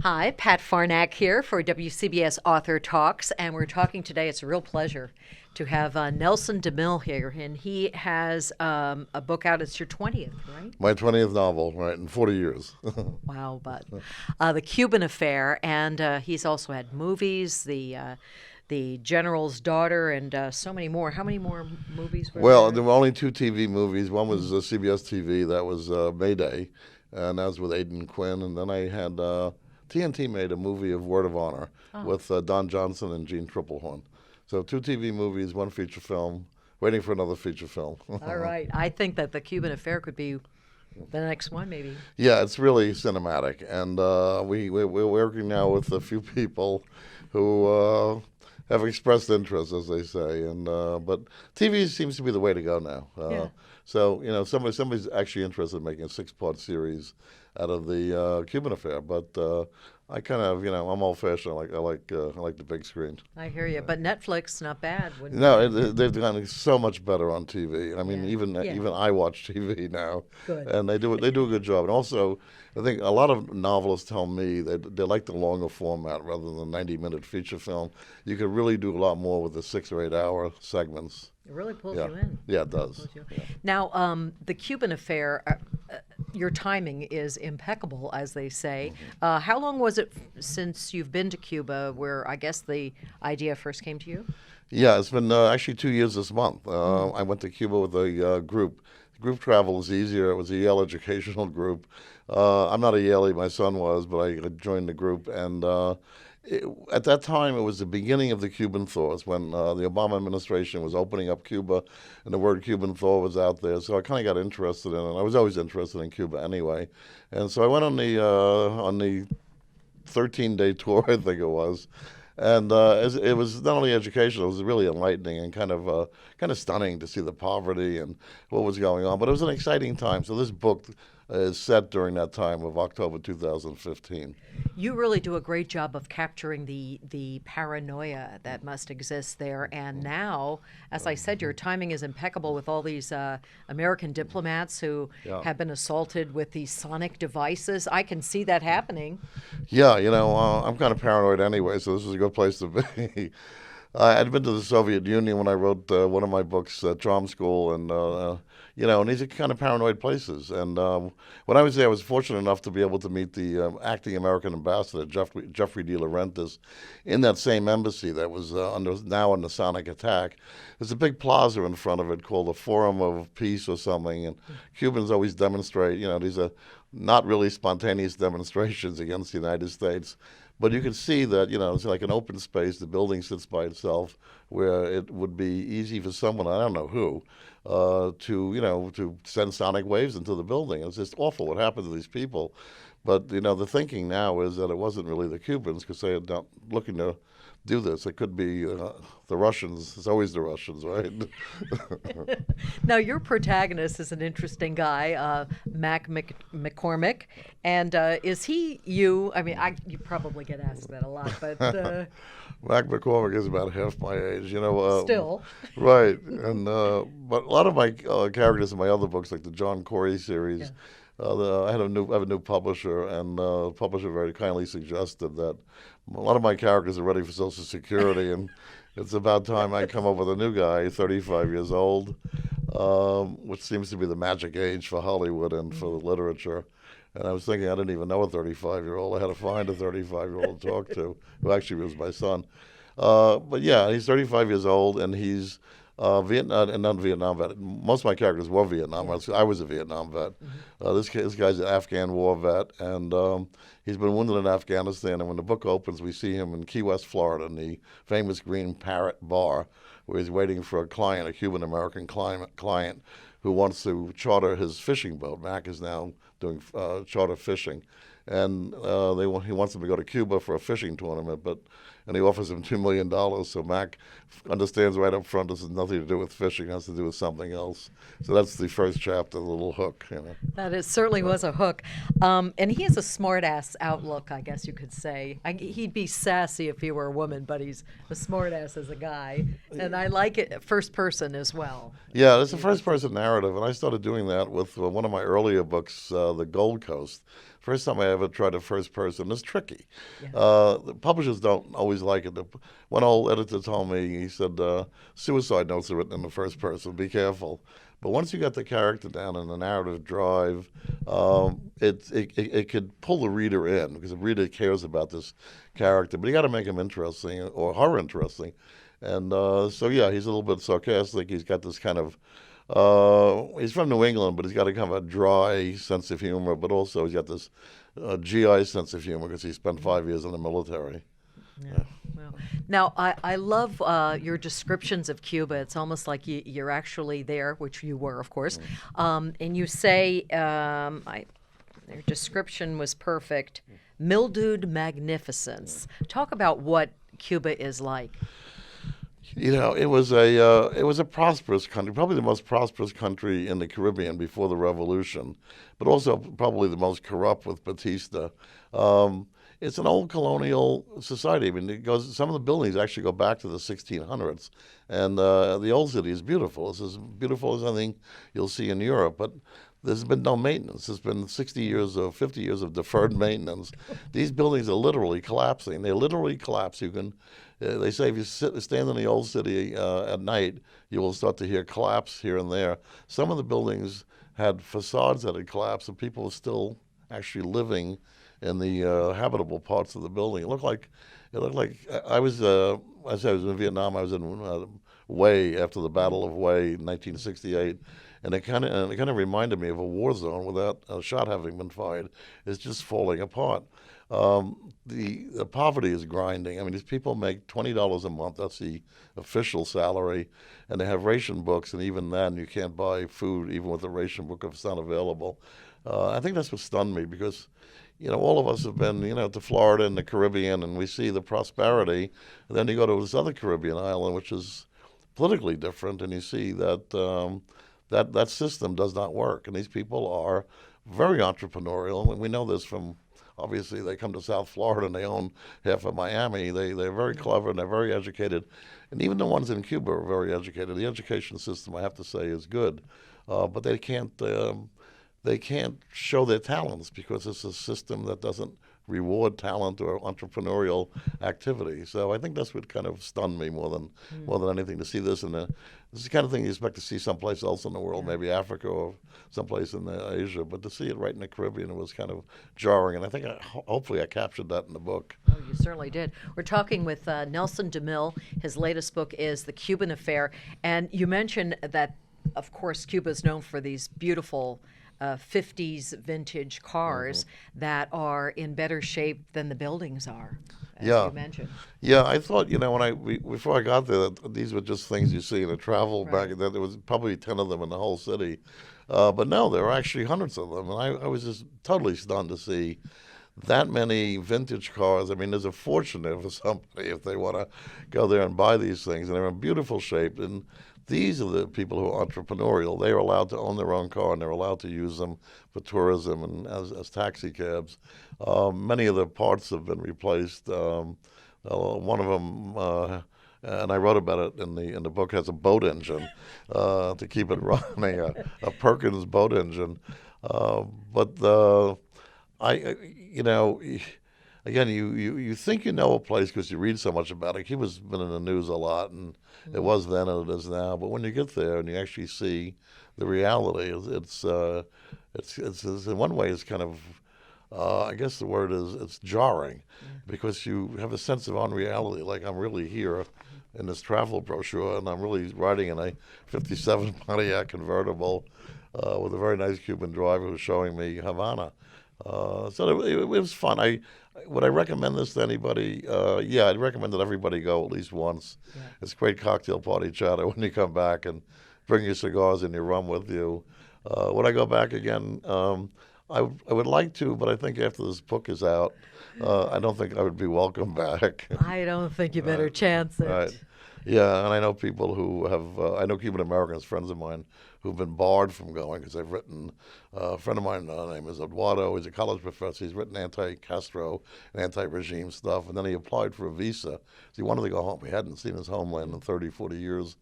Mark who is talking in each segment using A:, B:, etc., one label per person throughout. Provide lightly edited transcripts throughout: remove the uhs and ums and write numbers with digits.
A: Hi, Pat Farnack here for WCBS Author Talks, and we're talking today. It's a real pleasure to have Nelson DeMille here, and he has a book out. It's your 20th, right?
B: My 20th novel, right, in 40 years.
A: Wow, but The Cuban Affair, and he's also had movies, the General's Daughter, and so many more. How many more movies were
B: Well,
A: there?
B: there were only two TV movies. One was CBS TV, that was Mayday, and that was with Aidan Quinn. And then I had TNT made a movie of Word of Honor with Don Johnson and Gene Triplehorn. So two TV movies, one feature film, waiting for another feature film.
A: All right. I think that The Cuban Affair could be the next one, maybe.
B: Yeah, it's really cinematic, and we're working now with a few people who have expressed interest, as they say, and but TV seems to be the way to go now.
A: Yeah.
B: So somebody's actually interested in making a 6-part series out of the Cuban Affair, but I kind of I'm old-fashioned. I like the big screen.
A: I hear you. But Netflix, not bad. Wouldn't
B: No, they've gotten so much better on TV. I mean,
A: Yeah.
B: even I watch TV now,
A: Good.
B: and they do a good job. And also, I think a lot of novelists tell me that they like the longer format rather than the 90-minute feature film. You could really do a lot more with the 6 or 8 hour segments.
A: It really pulls
B: Yeah,
A: you in.
B: yeah, it does.
A: Pulls you in. Now, The Cuban Affair, your timing is impeccable, as they say. How long was it since you've been to Cuba, where I guess the idea first came to you?
B: Yeah, it's been actually 2 years this month. I went to Cuba with a group. Group travel is easier. It was a Yale educational group. I'm not a Yaley, my son was, but I joined the group. And at that time, it was the beginning of the Cuban thaws when the Obama administration was opening up Cuba, and the word Cuban thaw was out there. So I kind of got interested in it. I was always interested in Cuba anyway. And so I went on the 13-day tour, I think it was. And it was not only educational; it was really enlightening and kind of stunning to see the poverty and what was going on. But it was an exciting time. So this book is set during that time of October 2015.
A: You really do a great job of capturing the paranoia that must exist there. And now, as I said, your timing is impeccable with all these American diplomats who have been assaulted with these sonic devices. I can see that happening.
B: Yeah, I'm kind of paranoid anyway, so this is a good place to be. I'd been to the Soviet Union when I wrote one of my books, Charm School, and and these are kind of paranoid places. And when I was there, I was fortunate enough to be able to meet the acting American ambassador, Jeffrey De Laurentiis, in that same embassy that was now under sonic attack. There's a big plaza in front of it called the Forum of Peace or something, and Cubans always demonstrate. These are not really spontaneous demonstrations against the United States. But you can see that, it's like an open space. The building sits by itself, where it would be easy for someone, I don't know who, to send sonic waves into the building. It's just awful what happened to these people. But, the thinking now is that it wasn't really the Cubans, because they are not looking to do this. It could be the Russians. It's always the Russians, right?
A: Now, your protagonist is an interesting guy, Mac McCormick. And is he you? I mean, you probably get asked that a lot, but...
B: Mac McCormick is about half my age,
A: Still.
B: Right. And but a lot of my characters in my other books, like the John Corey series, I have a new publisher, and the publisher very kindly suggested that a lot of my characters are ready for Social Security, and it's about time I come up with a new guy, 35 years old, which seems to be the magic age for Hollywood and for literature. And I was thinking I didn't even know a 35-year-old. I had to find a 35-year-old to talk to, who actually was my son. But yeah, he's 35 years old, and he's Vietnam and non-Vietnam vet. Most of my characters were Vietnam. I was a Vietnam vet. This guy's an Afghan war vet, and he's been wounded in Afghanistan. And when the book opens, we see him in Key West, Florida, in the famous Green Parrot Bar, where he's waiting for a client, a Cuban-American client, who wants to charter his fishing boat. Mac is now doing charter fishing. And he wants him to go to Cuba for a fishing tournament, and he offers him $2 million. So Mac understands right up front this has nothing to do with fishing; it has to do with something else. So that's the first chapter, the little hook.
A: That certainly was a hook. And he has a smart-ass outlook, I guess you could say. He'd be sassy if he were a woman, but he's a smart-ass as a guy. And I like it first person as well.
B: Yeah, it's a first-person narrative, and I started doing that with one of my earlier books, The Gold Coast. First time I ever tried a first person. It's tricky.
A: Yeah.
B: The publishers don't always like it. One old editor told me, he said, suicide notes are written in the first person. Be careful. But once you got the character down and the narrative drive, it could pull the reader in because the reader cares about this character. But you got to make him interesting or her interesting. And so, yeah, he's a little bit sarcastic. He's got this kind of, he's from New England, but he's got a kind of a dry sense of humor. But also he's got this GI sense of humor because he spent 5 years in the military.
A: Yeah. Well, now, I love your descriptions of Cuba. It's almost like you're actually there, which you were, of course. And you say, their description was perfect, mildewed magnificence. Talk about what Cuba is like.
B: You know, it was a prosperous country, probably the most prosperous country in the Caribbean before the revolution, but also probably the most corrupt with Batista. It's an old colonial society. I mean, some of the buildings actually go back to the 1600s, and the old city is beautiful. It's as beautiful as anything you'll see in Europe, but there's been no maintenance. There's been 60 years or 50 years of deferred maintenance. These buildings are literally collapsing. They literally collapse. You can, they say if you stand in the old city at night, you will start to hear collapse here and there. Some of the buildings had facades that had collapsed, and people were still actually living in the habitable parts of the building. It looked like I was as I was in Vietnam. I was in Hue after the Battle of Hue in 1968, and it kind of reminded me of a war zone without a shot having been fired. It's just falling apart. The poverty is grinding. I mean, these people make $20 a month. That's the official salary, and they have ration books, and even then you can't buy food even with a ration book if it's not available. I think that's what stunned me because, you know, all of us have been, you know, to Florida and the Caribbean, and we see the prosperity. And then you go to this other Caribbean island, which is politically different, and you see that that system does not work. And these people are very entrepreneurial, and we know this from, obviously, they come to South Florida and they own half of Miami. They're very clever and they're very educated. And even the ones in Cuba are very educated. The education system, I have to say, is good. But they can't show their talents because it's a system that doesn't reward talent or entrepreneurial activity. So I think that's what kind of stunned me more than anything, to see this. And this is the kind of thing you expect to see someplace else in the world, maybe Africa or someplace in Asia. But to see it right in the Caribbean, it was kind of jarring. And I think hopefully I captured that in the book.
A: Oh, you certainly did. We're talking with Nelson DeMille. His latest book is The Cuban Affair. And you mentioned that, of course, Cuba is known for these beautiful 50s vintage cars that are in better shape than the buildings are, as you mentioned.
B: Yeah, I thought, you know, before I got there, that these were just things you see in a travel back then. There was probably 10 of them in the whole city. But no, there were actually hundreds of them. And I was just totally stunned to see that many vintage cars. I mean, there's a fortune there for somebody if they want to go there and buy these things. And they're in beautiful shape. And these are the people who are entrepreneurial. They are allowed to own their own car, and they're allowed to use them for tourism and as taxi cabs. Many of the parts have been replaced. One of them, and I wrote about it in the book, has a boat engine to keep it running, a Perkins boat engine. You know, again, you think you know a place because you read so much about it. Cuba's been in the news a lot, and it was then and it is now. But when you get there and you actually see the reality, it's in one way it's kind of, I guess the word is, it's jarring, because you have a sense of unreality. Like, I'm really here in this travel brochure, and I'm really riding in a '57 Pontiac convertible with a very nice Cuban driver who's showing me Havana. So it was fun. Would I recommend this to anybody? Yeah, I'd recommend that everybody go at least once. Yeah. It's a great cocktail party chatter when you come back, and bring your cigars and your rum with you. Would I go back again? I would like to, but I think after this book is out, I don't think I would be welcome back.
A: I don't think you better chance it.
B: Right. Yeah, and I know people who have, I know Cuban Americans, friends of mine, who've been barred from going because they've written, a friend of mine, name is Eduardo, he's a college professor, he's written anti-Castro and anti-regime stuff, and then he applied for a visa. So he wanted to go home. He hadn't seen his homeland in 30, 40 years.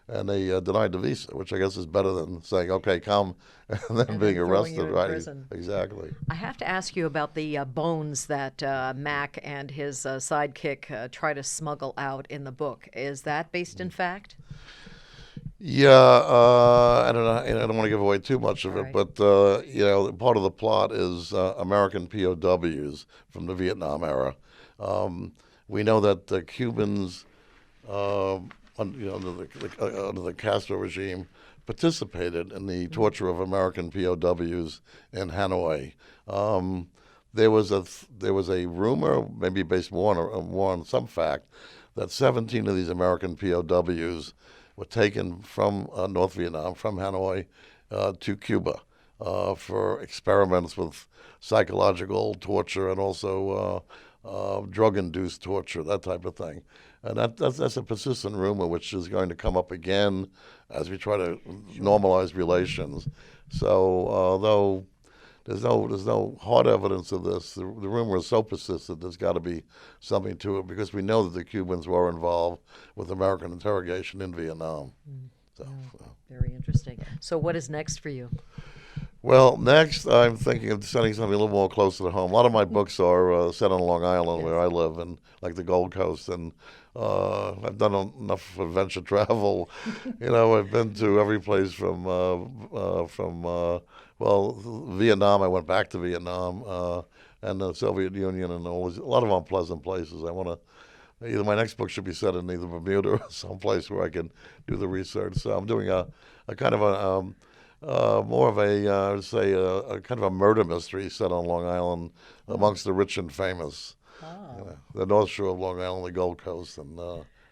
B: and they denied the visa, which I guess is better than saying, "Okay, come," and then
A: And
B: being
A: then throwing you
B: arrested.
A: in
B: Right?
A: prison.
B: Exactly.
A: I have to ask you about the bones that Mac and his sidekick try to smuggle out in the book. Is that based in fact?
B: Yeah, I don't know. I don't want to give away too much of
A: All
B: it,
A: right.
B: but part of the plot is American POWs from the Vietnam era. We know that the Cubans, under the Castro regime, participated in the torture of American POWs in Hanoi. There was a rumor, maybe based more on some fact, that 17 of these American POWs were taken from North Vietnam, from Hanoi, to Cuba for experiments with psychological torture and also drug-induced torture, that type of thing. And that's a persistent rumor which is going to come up again as we try to normalize relations. So although there's no hard evidence of this, the rumor is so persistent there's got to be something to it, because we know that the Cubans were involved with American interrogation in Vietnam. So,
A: Very interesting. So what is next for you?
B: well, next I'm thinking of sending something a little more closer to home. A lot of my books are set on Long Island, where I live, and like the Gold Coast, and I've done enough adventure travel. I've been to every place from Vietnam. I went back to Vietnam and the Soviet Union, and a lot of unpleasant places. I want to. Either my next book should be set in either Bermuda or someplace where I can do the research. So I'm doing a kind of more of I would say a kind of a murder mystery set on Long Island amongst the rich and famous. The North Shore of Long Island, the Gold Coast, and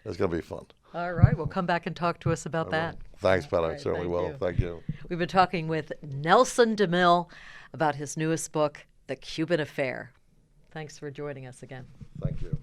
B: it's going to be fun.
A: All right, well, come back and talk to us about that.
B: Thanks, Pat.
A: All
B: I
A: right,
B: certainly
A: thank
B: will.
A: you.
B: Thank you.
A: We've been talking with Nelson DeMille about his newest book, The Cuban Affair. Thanks for joining us again.
B: Thank you.